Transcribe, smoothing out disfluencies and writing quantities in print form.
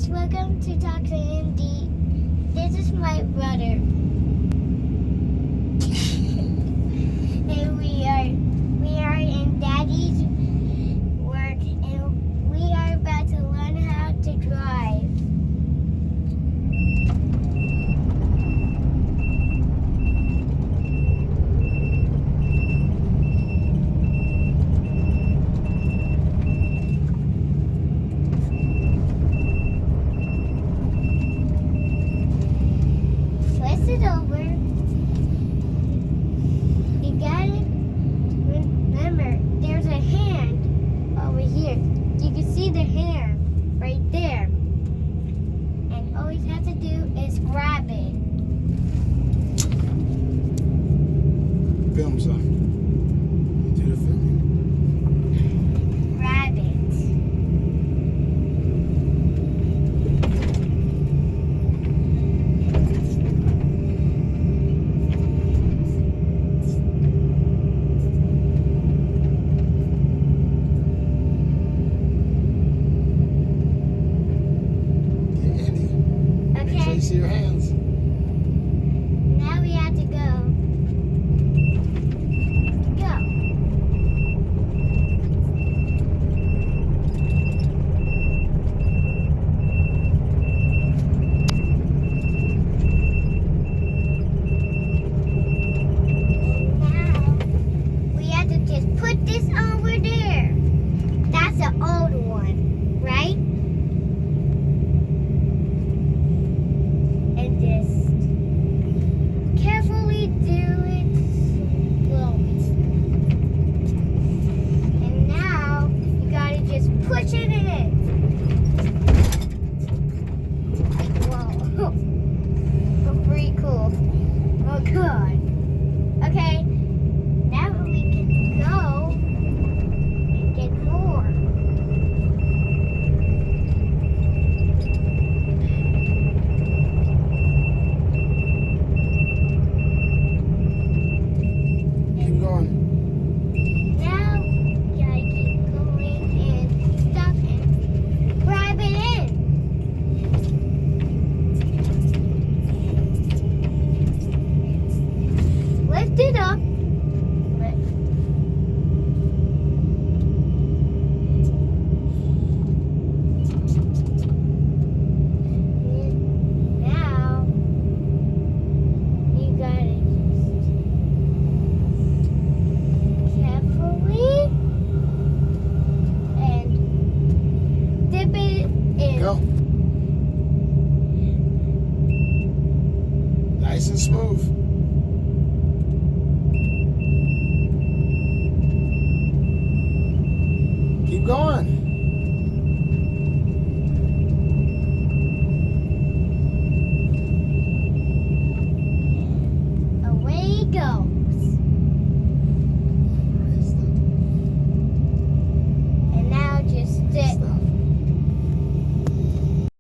guys, welcome to Talk to Andy. This is my brother. And we are in Daddy's work, and we are about to learn how to drive. Twist it over. You got it? Remember, there's a hand over here. You can see the hand right there. And all you have to do is grab it. Film, son. Do the filming. Grab it. Yeah, Andy. Make sure Okay, you see your hands. now we have to go. Go. Now we have to just put this over there. That's the old one, right? And just carefully do it slowly. And now you gotta just push it in. Whoa. Oh, pretty cool. Oh, good. Okay, now we can go and get more. Keep going. Now you gotta keep going and stop and grab it in. Lift it up. Now you gotta just carefully and dip it in. Go. Nice and smooth.